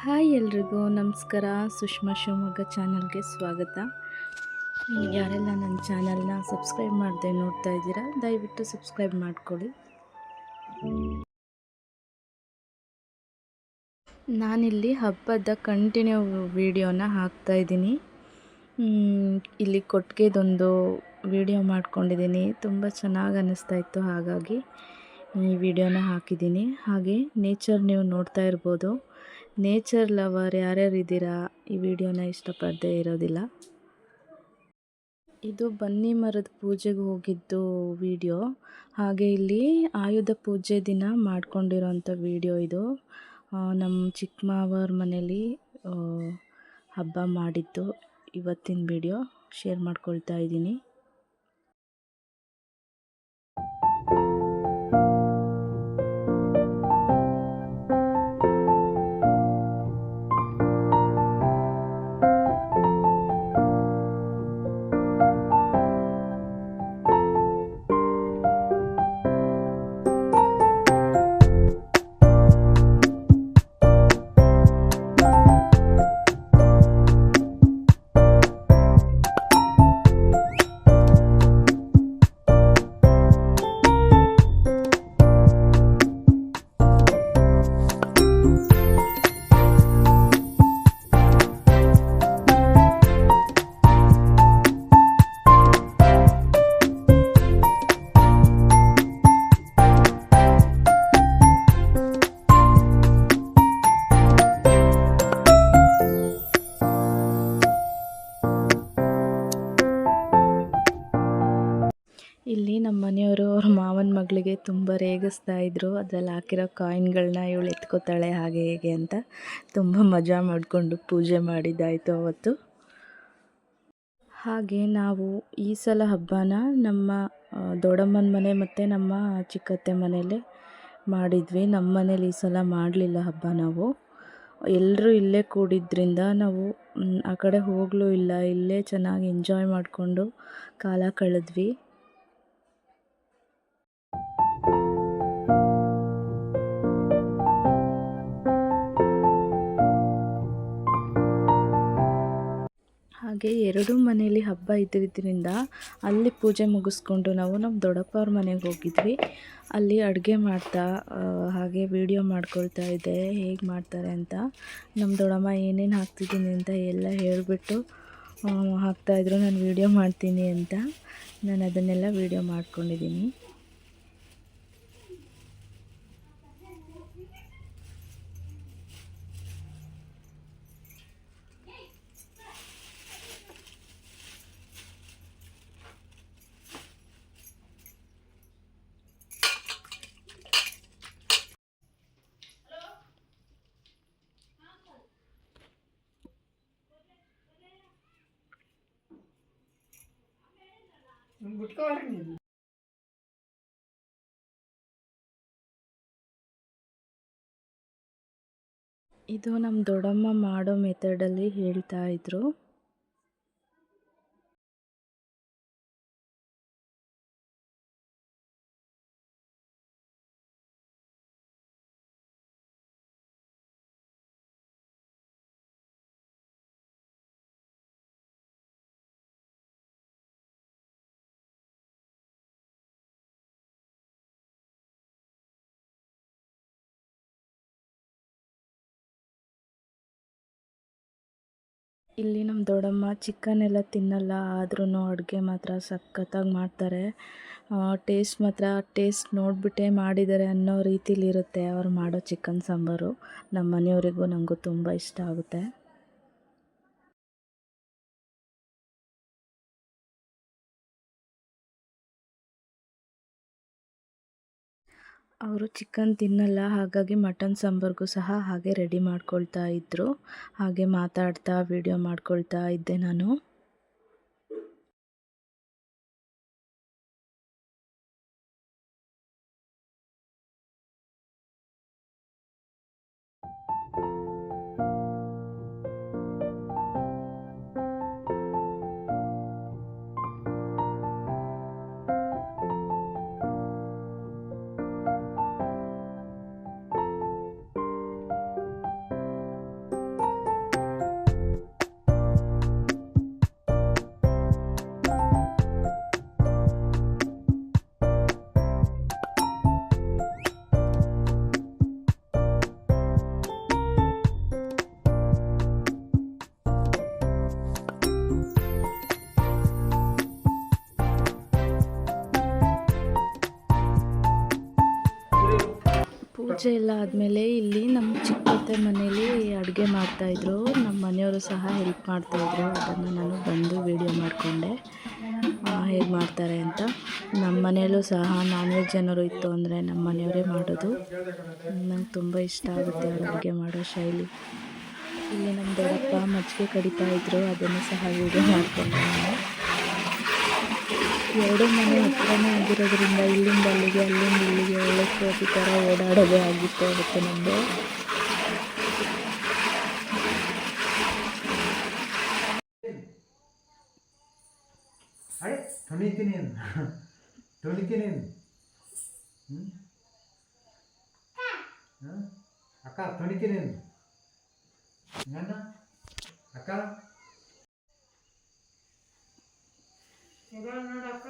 Hi ಎಲ್ರಿಗೂ ನಮಸ್ಕಾರ. ಸುಷ್ಮಾ ಶಿವಮೊಗ್ಗ ಚಾನಲ್ಗೆ ಸ್ವಾಗತ. ಯಾರೆಲ್ಲ ನನ್ನ ಚಾನಲ್ನ ಸಬ್ಸ್ಕ್ರೈಬ್ ಮಾಡದೆ ನೋಡ್ತಾ ಇದ್ದೀರಾ, ದಯವಿಟ್ಟು ಸಬ್ಸ್ಕ್ರೈಬ್ ಮಾಡ್ಕೊಳ್ಳಿ. ನಾನಿಲ್ಲಿ ಹಬ್ಬದ ಕಂಟಿನ್ಯೂ ವಿಡಿಯೋನ ಹಾಕ್ತಾಯಿದ್ದೀನಿ. ಇಲ್ಲಿ ಕೊಟ್ಟಿಗೆದೊಂದು ವಿಡಿಯೋ ಮಾಡ್ಕೊಂಡಿದ್ದೀನಿ, ತುಂಬ ಚೆನ್ನಾಗಿ ಅನ್ನಿಸ್ತಾ ಇತ್ತು, ಹಾಗಾಗಿ ಈ ವಿಡಿಯೋನ ಹಾಕಿದ್ದೀನಿ. ಹಾಗೆ ನೇಚರ್ ನೀವು ನೋಡ್ತಾ ಇರ್ಬೋದು. ನೇಚರ್ ಲವರ್ ಯಾರ್ಯಾರು ಇದ್ದೀರಾ, ಈ ವಿಡಿಯೋನ ಇಷ್ಟಪಡದೇ ಇರೋದಿಲ್ಲ. ಇದು ಬನ್ನಿ ಮರದ ಪೂಜೆಗೆ ಹೋಗಿದ್ದು ವಿಡಿಯೋ. ಹಾಗೆ ಇಲ್ಲಿ ಆಯುಧ ಪೂಜೆ ದಿನ ಮಾಡ್ಕೊಂಡಿರೋಂಥ ವಿಡಿಯೋ ಇದು. ನಮ್ಮ ಚಿಕ್ಕ ಮಾವರ ಮನೇಲಿ ಹಬ್ಬ ಮಾಡಿದ್ದು ಇವತ್ತಿನ ವಿಡಿಯೋ ಶೇರ್ ಮಾಡ್ಕೊಳ್ತಾ ಇದ್ದೀನಿ. ಇಲ್ಲಿ ನಮ್ಮ ಮನೆಯವರು ಅವ್ರ ಮಾವನ ಮಗಳಿಗೆ ತುಂಬ ರೇಗಿಸ್ತಾ ಇದ್ರು. ಅದರಲ್ಲಿ ಹಾಕಿರೋ ಕಾಯಿನ್ಗಳನ್ನ ಇವಳು ಎತ್ಕೋತಾಳೆ ಹಾಗೆ ಹೇಗೆ ಅಂತ ತುಂಬ ಮಜಾ ಮಾಡಿಕೊಂಡು ಪೂಜೆ ಮಾಡಿದ್ದಾಯಿತು ಅವತ್ತು. ಹಾಗೆ ನಾವು ಈ ಸಲ ಹಬ್ಬನ ನಮ್ಮ ದೊಡ್ಡಮ್ಮನ ಮನೆ ಮತ್ತು ನಮ್ಮ ಚಿಕ್ಕತ್ತೆ ಮನೆಯಲ್ಲೇ ಮಾಡಿದ್ವಿ. ನಮ್ಮ ಮನೇಲಿ ಈ ಸಲ ಮಾಡಲಿಲ್ಲ ಹಬ್ಬ. ನಾವು ಎಲ್ಲರೂ ಇಲ್ಲೇ ಕೂಡಿದ್ರಿಂದ ನಾವು ಆ ಕಡೆ ಹೋಗಲೂ ಇಲ್ಲ, ಇಲ್ಲೇ ಚೆನ್ನಾಗಿ ಎಂಜಾಯ್ ಮಾಡಿಕೊಂಡು ಕಾಲ ಕಳೆದ್ವಿ. ಹಾಗೆ ಎರಡೂ ಮನೆಯಲ್ಲಿ ಹಬ್ಬ ಇದ್ದಿದ್ದರಿಂದ ಅಲ್ಲಿ ಪೂಜೆ ಮುಗಿಸ್ಕೊಂಡು ನಾವು ನಮ್ಮ ದೊಡ್ಡಪ್ಪ ಅವ್ರ ಮನೆಗೆ ಹೋಗಿದ್ವಿ. ಅಲ್ಲಿ ಅಡುಗೆ ಮಾಡ್ತಾ ಹಾಗೆ ವಿಡಿಯೋ ಮಾಡ್ಕೊಳ್ತಾ ಇದ್ದೆ ಹೇಗೆ ಮಾಡ್ತಾರೆ ಅಂತ. ನಮ್ಮ ದೊಡ್ಡಮ್ಮ ಏನೇನು ಹಾಕ್ತಿದ್ದೀನಿ ಅಂತ ಎಲ್ಲ ಹೇಳಿಬಿಟ್ಟು ಹಾಕ್ತಾಯಿದ್ರು, ನಾನು ವಿಡಿಯೋ ಮಾಡ್ತೀನಿ ಅಂತ. ನಾನು ಅದನ್ನೆಲ್ಲ ವಿಡಿಯೋ ಮಾಡ್ಕೊಂಡಿದ್ದೀನಿ. ಇದು ನಮ್ಮ ದೊಡ್ಡಮ್ಮ ಮಾಡೋ ಮೆಥಡಲ್ಲಿ ಹೇಳ್ತಾ ಇದ್ರು. ಇಲ್ಲಿ ನಮ್ಮ ದೊಡ್ಡಮ್ಮ ಚಿಕನ್ ಎಲ್ಲ ತಿನ್ನಲ್ಲ, ಆದ್ರೂ ಅಡುಗೆ ಮಾತ್ರ ಸಖತ್ತಾಗಿ ಮಾಡ್ತಾರೆ. ಟೇಸ್ಟ್ ನೋಡಿಬಿಟ್ಟೇ ಮಾಡಿದ್ದಾರೆ ಅನ್ನೋ ರೀತಿಲಿರುತ್ತೆ ಅವ್ರು ಮಾಡೋ ಚಿಕನ್ ಸಾಂಬಾರು. ನಮ್ಮ ಮನೆಯವರಿಗೂ ನನಗೂ ತುಂಬ ಇಷ್ಟ ಆಗುತ್ತೆ. ಅವರು ಚಿಕನ್ ತಿನ್ನಲ್ಲ, ಹಾಗಾಗಿ ಮಟನ್ ಸಾಂಬಾರಿಗೂ ಸಹ ಹಾಗೆ ರೆಡಿ ಮಾಡ್ಕೊಳ್ತಾ ಇದ್ದರು. ಹಾಗೆ ಮಾತಾಡ್ತಾ ವಿಡಿಯೋ ಮಾಡ್ಕೊಳ್ತಾ ಇದ್ದೆ ನಾನು. ಪೂಜೆ ಎಲ್ಲ ಆದಮೇಲೆ ಇಲ್ಲಿ ನಮ್ಮ ಚಿಕ್ಕತ್ತೆ ಮನೇಲಿ ಅಡುಗೆ ಮಾಡ್ತಾಯಿದ್ರು. ನಮ್ಮ ಮನೆಯವರು ಸಹ ಹೆಲ್ಪ್ ಮಾಡ್ತಾಯಿದ್ರು. ಅದನ್ನು ನಾನು ಬಂದು ವೀಡಿಯೋ ಮಾಡಿಕೊಂಡೆ ಹೇಗೆ ಮಾಡ್ತಾರೆ ಅಂತ. ನಮ್ಮ ಮನೆಯಲ್ಲೂ ಸಹ ನಾನ್ ವೆಜ್ ಏನಾದ್ರು ಇತ್ತು ಅಂದರೆ ನಮ್ಮ ಮನೆಯವರೇ ಮಾಡೋದು. ನಂಗೆ ತುಂಬ ಇಷ್ಟ ಆಗುತ್ತೆ ಅವ್ರು ಅಡುಗೆ ಮಾಡೋ ಶೈಲಿ. ಇಲ್ಲಿ ನಮ್ಮ ದೊಡ್ಡಪ್ಪ ಮಜ್ಜಿಗೆ ಕಡಿತಾ ಇದ್ರು, ಅದನ್ನು ಸಹ ವೀಡಿಯೋ ಮಾಡಿಕೊಂಡೆ ನಾನು. ಎರಡು ಮನೆ ಹತ್ರನೇ ಆಗಿರೋದ್ರಿಂದ ಇಲ್ಲಿಂದ ಅಲ್ಲಿಗೆ ಅಲ್ಲಿಂದ ಇಲ್ಲಿಗೆ ಒಳ್ಳೆ ಕೋತಿ ಥರ ಓಡಾಡೋದೇ ಆಗಿತ್ತು ಅವತ್ತು ನಮ್ಮದು. ಅಕ್ಕ ತೊಣಿಕೆ ಅಕ್ಕ ನೋಡಕ್ಕ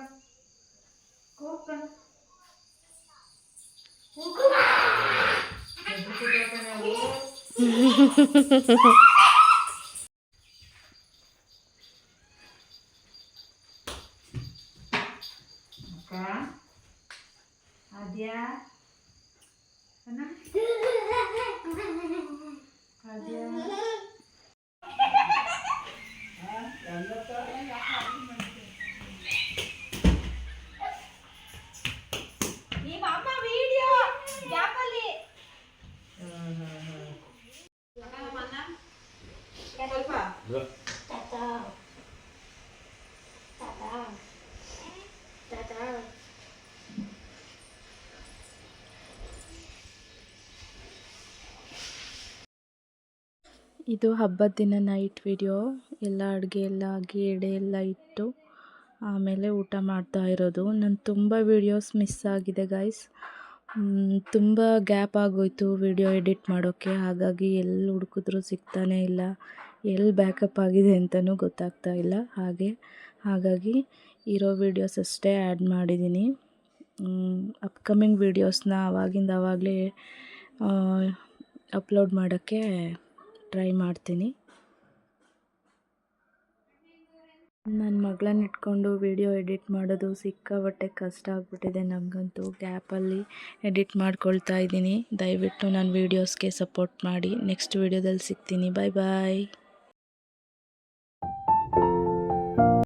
ಅದ್ಯಾ ಇದು ಹಬ್ಬದ ದಿನ ನೈಟ್ ವಿಡಿಯೋ. ಎಲ್ಲ ಅಡುಗೆ ಎಲ್ಲ ಆಗಿ ಎಡೆ ಎಲ್ಲ ಇಟ್ಟು ಆಮೇಲೆ ಊಟ ಮಾಡ್ತಾ ಇರೋದು. ನನ್ನ ತುಂಬ ವೀಡಿಯೋಸ್ ಮಿಸ್ ಆಗಿದೆ ಗೈಸ್. ತುಂಬ ಗ್ಯಾಪ್ ಆಗೋಯ್ತು ವಿಡಿಯೋ ಎಡಿಟ್ ಮಾಡೋಕ್ಕೆ. ಹಾಗಾಗಿ ಎಲ್ಲಿ ಹುಡುಕಿದ್ರೂ ಸಿಗ್ತಾನೇ ಇಲ್ಲ, ಎಲ್ಲಿ ಬ್ಯಾಕಪ್ ಆಗಿದೆ ಅಂತಲೂ ಗೊತ್ತಾಗ್ತಾ ಇಲ್ಲ. ಹಾಗಾಗಿ ಇರೋ ವೀಡಿಯೋಸ್ ಅಷ್ಟೇ ಆ್ಯಡ್ ಮಾಡಿದ್ದೀನಿ. ಅಪ್ಕಮಿಂಗ್ ವೀಡಿಯೋಸ್ನ ಆವಾಗಲೇ ಅಪ್ಲೋಡ್ ಮಾಡೋಕ್ಕೆ ಟ್ರೈ ಮಾಡ್ತೀನಿ. ನನ್ನ ಮಗಳನ್ನ ಇಟ್ಕೊಂಡು ವಿಡಿಯೋ ಎಡಿಟ್ ಮಾಡೋದು ಸಿಕ್ಕಾಪಟ್ಟೆ ಕಷ್ಟ ಆಗಿಬಿಟ್ಟಿದೆ ನನಗಂತೂ. ಗ್ಯಾಪಲ್ಲಿ ಎಡಿಟ್ ಮಾಡ್ಕೊಳ್ತಾ ಇದ್ದೀನಿ. ದಯವಿಟ್ಟು ನನ್ನ ವೀಡಿಯೋಸ್ಗೆ ಸಪೋರ್ಟ್ ಮಾಡಿ. ನೆಕ್ಸ್ಟ್ ವೀಡಿಯೋದಲ್ಲಿ ಸಿಗ್ತೀನಿ. ಬಾಯ್ ಬಾಯ್.